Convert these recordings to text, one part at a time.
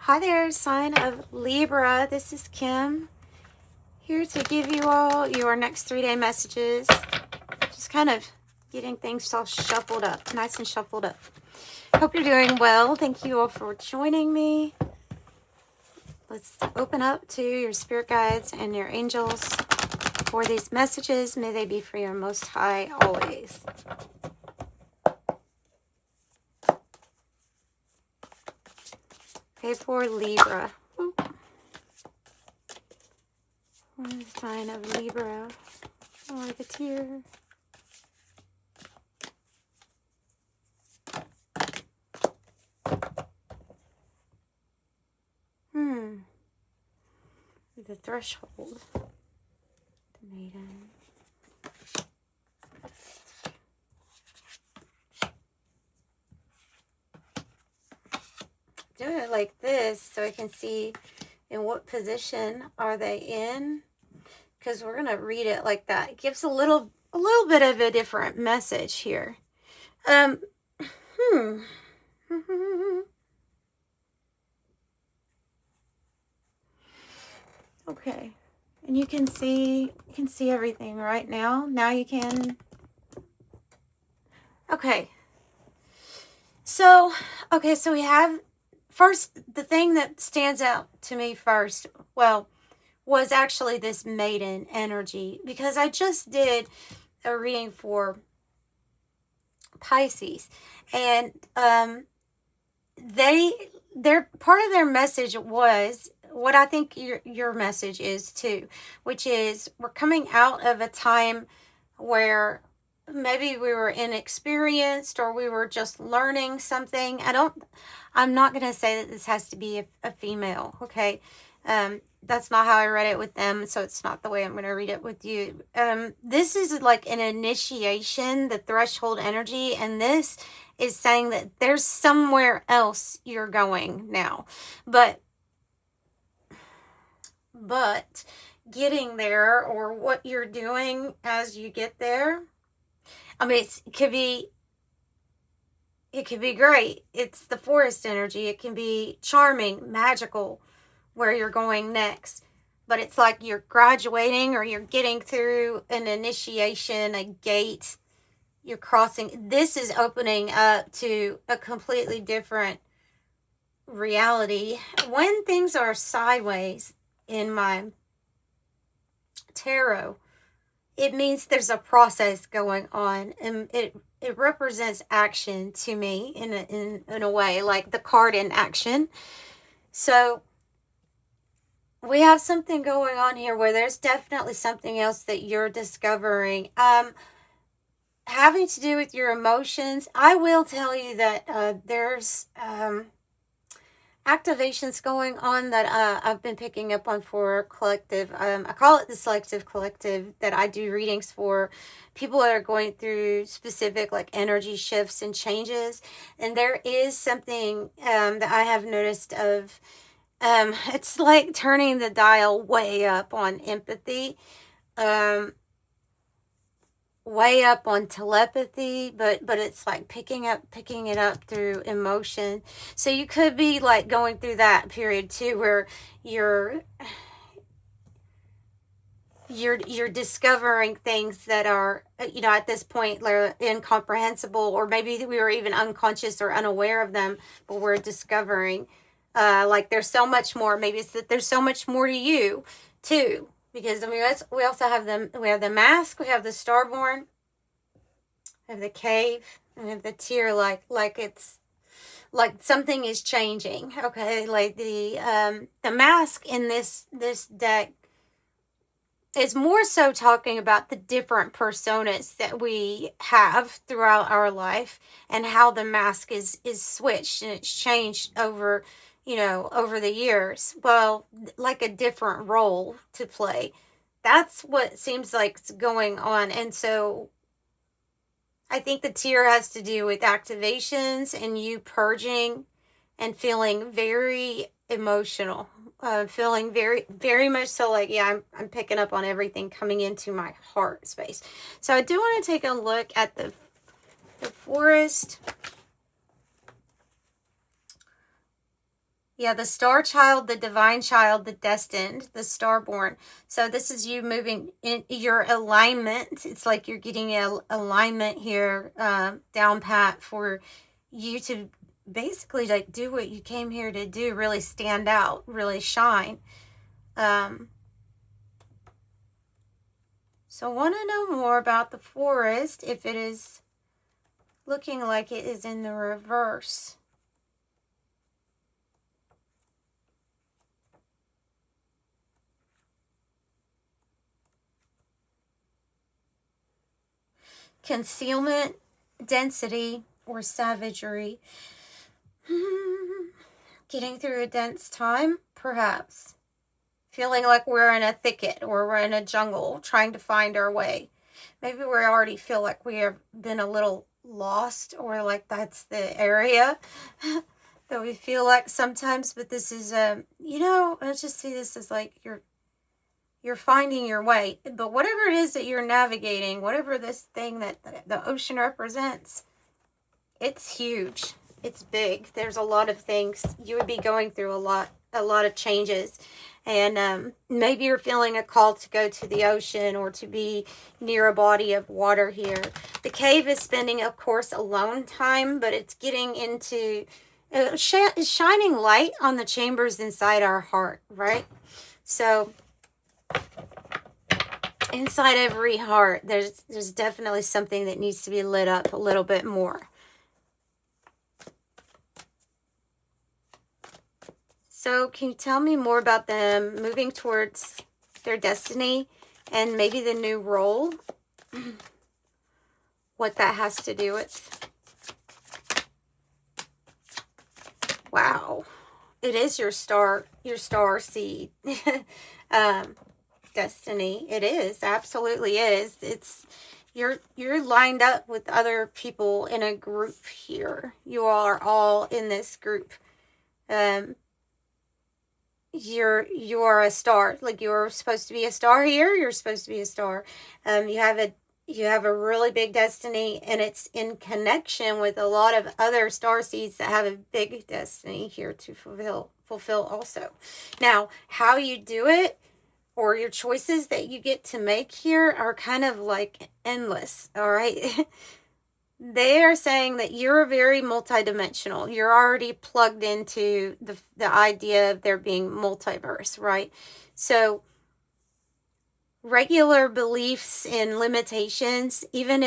Hi there, sign of Libra. This is Kim, here to give you all your next 3-day messages. Just kind of getting things all shuffled up, nice and shuffled up. Hope you're doing well. Thank you all for joining me. Let's open up to your spirit guides and your angels for these messages. May they be for your most high always. Okay, for Libra. For the sign of Libra, or the tear. The threshold. The maiden. Do it like this so I can see in what position are they in, because we're gonna read it like that. It gives a little bit of a different message here. Okay, and you can see everything right now. Now you can. Okay. So we have first, the thing that stands out to me first, well, was actually this maiden energy, because I just did a reading for Pisces, and their part of their message was what I think your message is too, which is we're coming out of a time where maybe we were inexperienced or we were just learning something. I'm not going to say that this has to be a female, okay? That's not how I read it with them, so it's not the way I'm going to read it with you. This is like an initiation, the threshold energy, and this is saying that there's somewhere else you're going now. But getting there, or what you're doing as you get there, I mean, it could be great. It's the forest energy. It can be charming, magical, where you're going next. But it's like you're graduating, or you're getting through an initiation, a gate. You're crossing. This is opening up to a completely different reality. When things are sideways in my tarot, it means there's a process going on, and it represents action to me in a way, like the card in action. So we have something going on here where there's definitely something else that you're discovering, having to do with your emotions. I will tell you that there's activations going on that I've been picking up on for collective. I call it the selective collective, that I do readings for people that are going through specific like energy shifts and changes. And there is something that I have noticed of, it's like turning the dial way up on empathy, way up on telepathy, but it's like picking it up through emotion. So you could be like going through that period too, where you're discovering things that are, at this point they're incomprehensible, or maybe we were even unconscious or unaware of them, but we're discovering like there's so much more. Maybe it's that there's so much more to you too. Because I mean, we also have we have the mask, we have the starborn, we have the cave, and we have the tear, like it's like something is changing. Okay, like the mask in this deck is more so talking about the different personas that we have throughout our life, and how the mask is switched and it's changed over the years. Well, like a different role to play. That's what seems like is going on. And so I think the tear has to do with activations and you purging and feeling very emotional, feeling very, very much so like, yeah, I'm picking up on everything coming into my heart space. So I do want to take a look at the forest. Yeah, the star child, the divine child, the destined, the starborn. So this is you moving in your alignment. It's like you're getting an alignment here down pat for you to basically like do what you came here to do, really stand out, really shine. So I want to know more about the forest if it is looking like it is in the reverse. Concealment, density, or savagery. Getting through a dense time, perhaps. Feeling like we're in a thicket or we're in a jungle trying to find our way. Maybe we already feel like we have been a little lost, or like that's the area that we feel like sometimes. But this is, you know, I just see this as like you're finding your way. But whatever it is that you're navigating, whatever this thing that the ocean represents, it's huge. It's big. There's a lot of things. You would be going through a lot of changes. And maybe you're feeling a call to go to the ocean or to be near a body of water here. The cave is spending, of course, alone time, but it's getting into shining light on the chambers inside our heart, right? So inside every heart, there's definitely something that needs to be lit up a little bit more. So can you tell me more about them moving towards their destiny and maybe the new role? What that has to do with? Wow. It is your star seed. Destiny. It is. Absolutely is. It's you're lined up with other people in a group here. You are all in this group. You are a star. Like, you're supposed to be a star here. You're supposed to be a star. You have a really big destiny, and it's in connection with a lot of other star seeds that have a big destiny here to fulfill also. Now, how you do it, or your choices that you get to make here, are kind of like endless. All right. They are saying that you're very multidimensional. You're already plugged into the idea of there being multiverse, right? So regular beliefs and limitations, even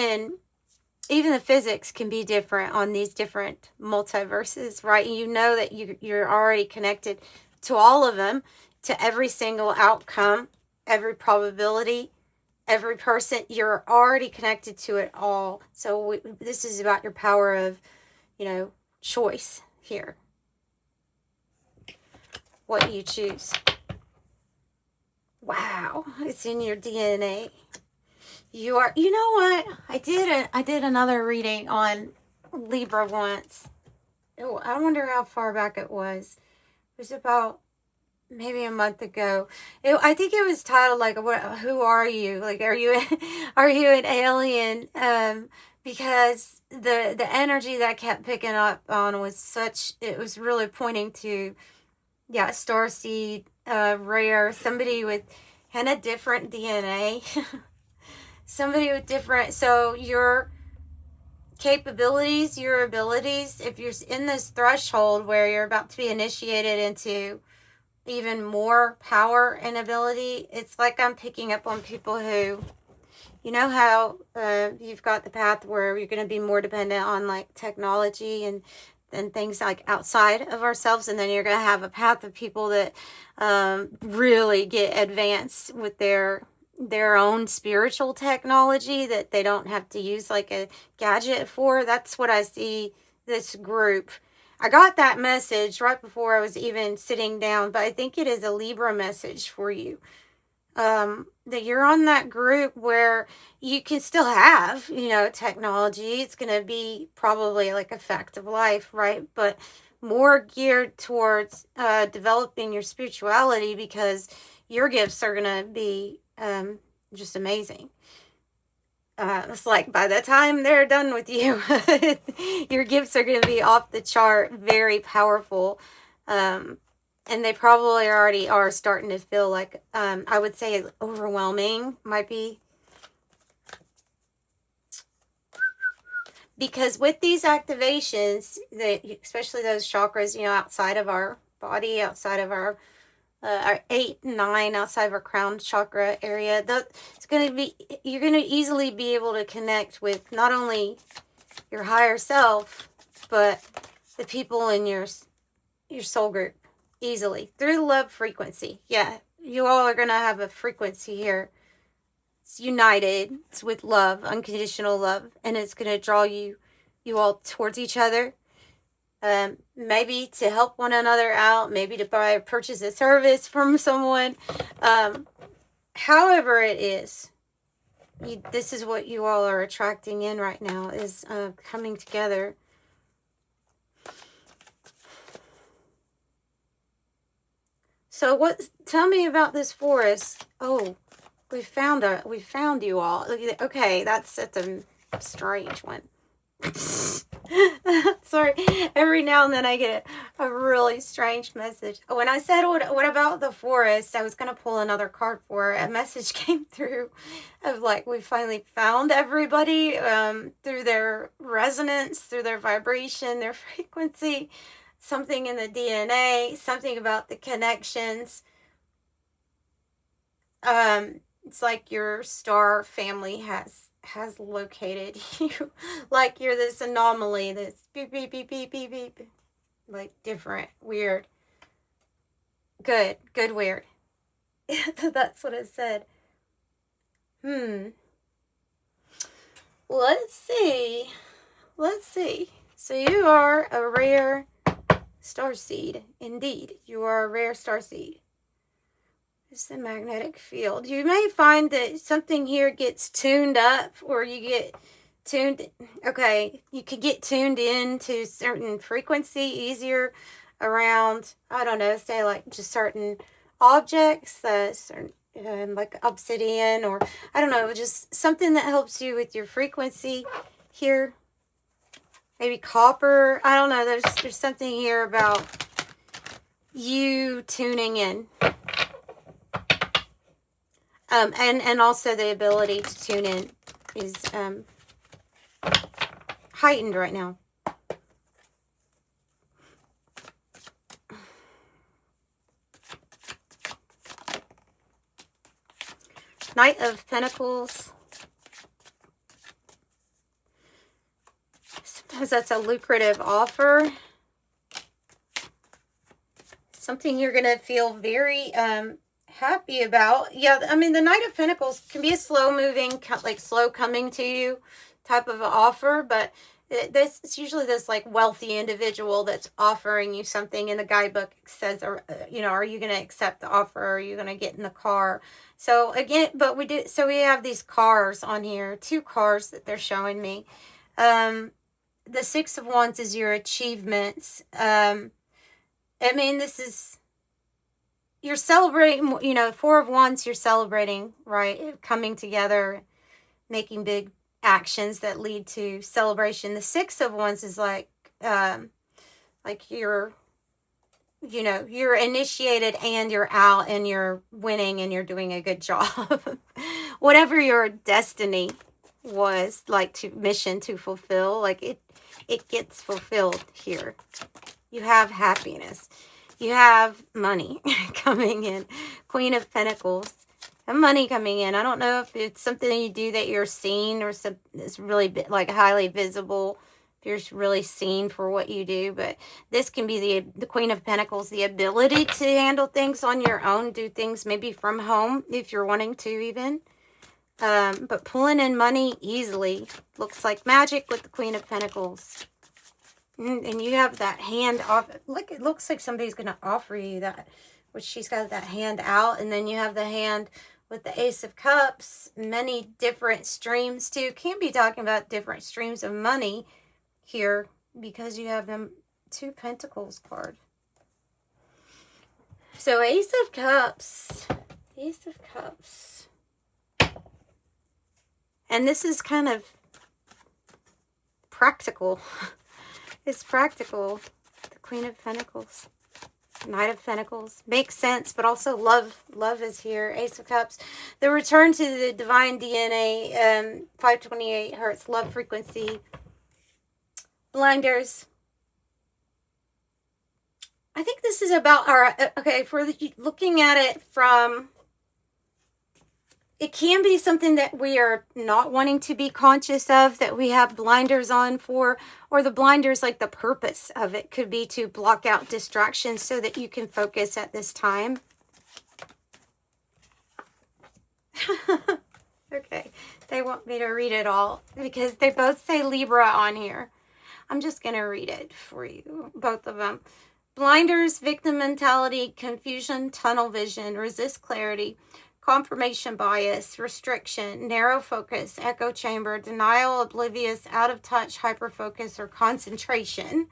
the physics can be different on these different multiverses, right? And you know that you're already connected to all of them, to every single outcome, every probability, every person. You're already connected to it all. So this is about your power of, choice here. What you choose. Wow, it's in your DNA. You are. You know what? I did another reading on Libra once. Oh, I wonder how far back it was. It was about maybe a month ago. I think it was titled like, who are you? Like, are you an alien? Because the energy that I kept picking up on was it was really pointing to, yeah, starseed, rare, somebody with kind of different DNA. Somebody with different, so your capabilities, your abilities, if you're in this threshold where you're about to be initiated into even more power and ability, it's like I'm picking up on people who, you know how you've got the path where you're going to be more dependent on like technology and things like outside of ourselves, and then you're going to have a path of people that really get advanced with their own spiritual technology that they don't have to use like a gadget for. That's what I see this group. I got that message right before I was even sitting down, but I think it is a Libra message for you. That you're on that group where you can still have, technology. It's going to be probably like a fact of life, right? But more geared towards developing your spirituality, because your gifts are going to be just amazing. It's like by the time they're done with you, your gifts are going to be off the chart, very powerful. And they probably already are starting to feel like, I would say overwhelming might be. Because with these activations, especially those chakras, you know, outside of our body, outside of our 8 and 9, outside of our crown chakra area, it's going to be, you're going to easily be able to connect with not only your higher self, but the people in your soul group easily through the love frequency. Yeah, you all are going to have a frequency here. It's united. It's with love, unconditional love, and it's going to draw you all towards each other. Maybe to help one another out, maybe to purchase a service from someone. However it is, this is what you all are attracting in right now, is coming together. So tell me about this forest. Oh, we found you all. Okay, that's a strange one. Sorry, every now and then I get a really strange message. When I said what about the forest, I was going to pull another card for it. A message came through of like, we finally found everybody through their resonance, through their vibration, their frequency, something in the DNA, something about the connections. It's like your star family has located you. Like you're this anomaly, this beep, beep, beep, beep, beep, beep. Like different, weird. Good, weird. That's what it said. Let's see. So you are a rare starseed. Indeed, you are a rare starseed. It's the magnetic field. You may find that something here gets tuned up, or you get tuned. Okay, you could get tuned in to certain frequency easier around, I don't know, say like just certain objects, certain, like obsidian, or I don't know, just something that helps you with your frequency here. Maybe copper. I don't know. There's something here about you tuning in. And also the ability to tune in is heightened right now. Knight of Pentacles. Sometimes that's a lucrative offer. Something you're going to feel very happy about. Yeah, I mean, the Knight of Pentacles can be a slow moving, like slow coming to you type of offer, but it's usually this like wealthy individual that's offering you something. In the guidebook says, you know, are you going to accept the offer? Are you going to get in the car? So again, but we have these cars on here, 2 cars that they're showing me. The 6 of Wands is your achievements. I mean, this is, you're celebrating, you know, 4 of Wands, you're celebrating, right? Coming together, making big actions that lead to celebration. The 6 of Wands is like you're, you know, you're initiated and you're out and you're winning and you're doing a good job. Whatever your destiny was, like mission to fulfill, like it gets fulfilled here. You have happiness. You have money coming in. Queen of Pentacles. And money coming in. I don't know if it's something you do that you're seen, or it's really like highly visible. If you're really seen for what you do. But this can be the Queen of Pentacles. The ability to handle things on your own. Do things maybe from home if you're wanting to even. But pulling in money easily. Looks like magic with the Queen of Pentacles. And you have that hand off. Look, it looks like somebody's going to offer you that. Which she's got that hand out. And then you have the hand with the Ace of Cups. Many different streams too. Can't be talking about different streams of money here. Because you have them 2 Pentacles card. So Ace of Cups. Ace of Cups. And this is kind of practical. It's practical. The Queen of Pentacles. Knight of Pentacles. Makes sense, but also love is here. Ace of Cups. The return to the divine DNA, 528 hertz, love frequency. Blinders. I think this is about our, okay, if we're looking at it from, it can be something that we are not wanting to be conscious of, that we have blinders on for, or the blinders, like the purpose of it could be to block out distractions so that you can focus at this time. Okay, they want me to read it all because they both say Libra on here. I'm just going to read it for you, both of them. Blinders, victim mentality, confusion, tunnel vision, resist clarity, confirmation bias, restriction, narrow focus, echo chamber, denial, oblivious, out of touch, hyperfocus, or concentration.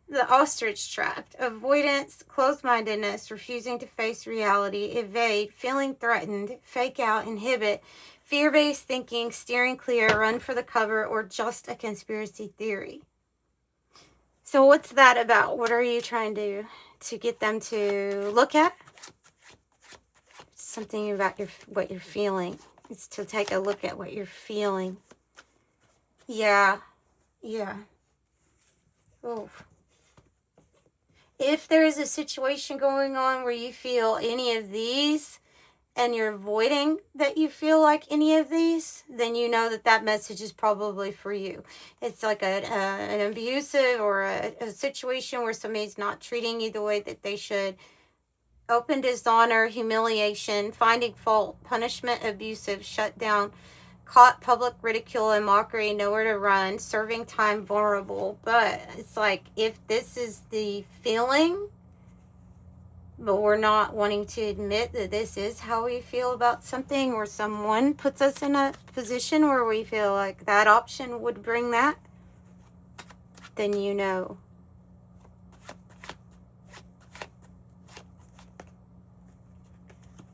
The ostrich trap, avoidance, closed-mindedness, refusing to face reality, evade, feeling threatened, fake out, inhibit, fear-based thinking, steering clear, run for the cover, or just a conspiracy theory. So what's that about? What are you trying to get them to look at? Something about what you're feeling. It's to take a look at what you're feeling. Yeah. Yeah. Oh. If there is a situation going on where you feel any of these and you're avoiding that you feel like any of these, then you know that that message is probably for you. It's like an abusive or a situation where somebody's not treating you the way that they should. Open dishonor, humiliation, finding fault, punishment, abusive, shut down, caught, public ridicule and mockery, nowhere to run, serving time, vulnerable. But it's like, if this is the feeling, but we're not wanting to admit that this is how we feel about something, or someone puts us in a position where we feel like that option would bring that, then you know.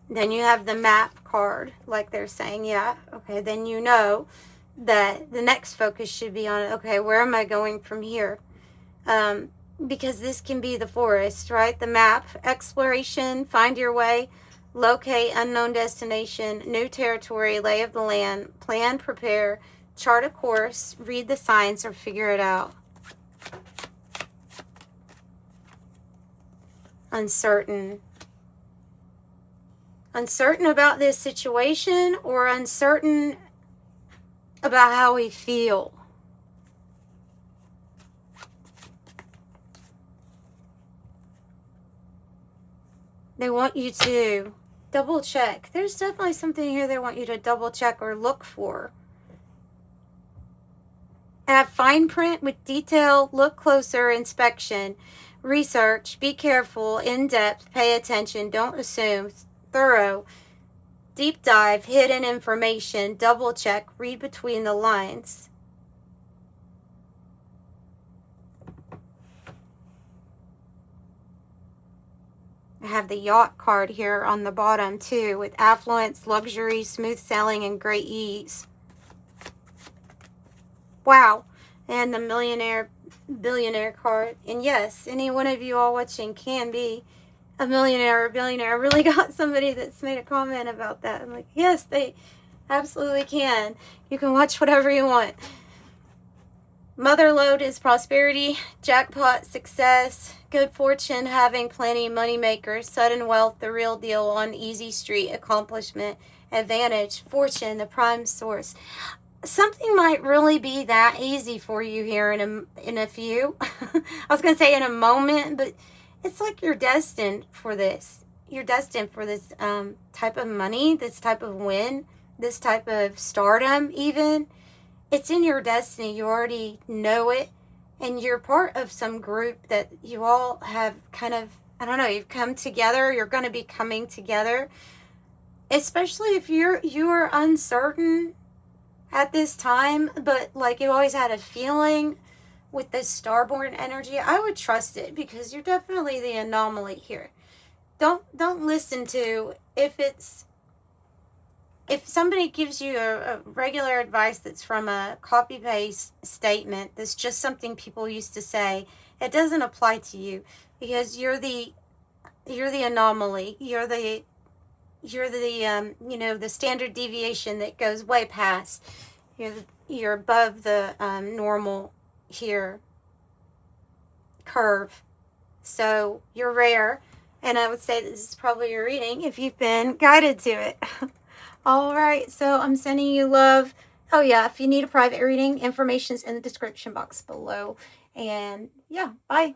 Then you have the map card, like they're saying, yeah, okay, then you know that the next focus should be on, okay, where am I going from here? Because this can be the forest, right? The map, exploration, find your way, locate unknown destination, new territory, lay of the land, plan, prepare, chart a course, read the signs, or figure it out. Uncertain. Uncertain about this situation, or uncertain about how we feel. They want you to double check. There's definitely something here they want you to double check or look for. Have fine print with detail, look closer, inspection, research, be careful, in-depth, pay attention, don't assume, thorough, deep dive, hidden information, double check, read between the lines. I have the yacht card here on the bottom too, with affluence, luxury, smooth sailing, and great ease. Wow. And the billionaire card. And yes, any one of you all watching can be a millionaire or billionaire. I really got somebody that's made a comment about that. I'm like, yes, they absolutely can. You can watch whatever you want. Motherlode is prosperity, jackpot, success, good fortune, having plenty, money makers, sudden wealth, the real deal, on easy street, accomplishment, advantage, fortune, the prime source. Something might really be that easy for you here in a few. I was going to say in a moment, but it's like you're destined for this. You're destined for this type of money, this type of win, this type of stardom even. It's in your destiny. You already know it. And you're part of some group that you all have kind of, I don't know, you've come together. You're going to be coming together. Especially if you are uncertain at this time, but like you always had a feeling with this starborn energy, I would trust it, because you're definitely the anomaly here. Don't listen to if somebody gives you a regular advice that's from a copy-paste statement, that's just something people used to say, it doesn't apply to you, because you're the You're the anomaly. You're the you know, the standard deviation that goes way past. You're above the normal here curve. So you're rare, and I would say this is probably your reading if you've been guided to it. All right, so I'm sending you love. Oh yeah, if you need a private reading, information's in the description box below. And yeah, bye.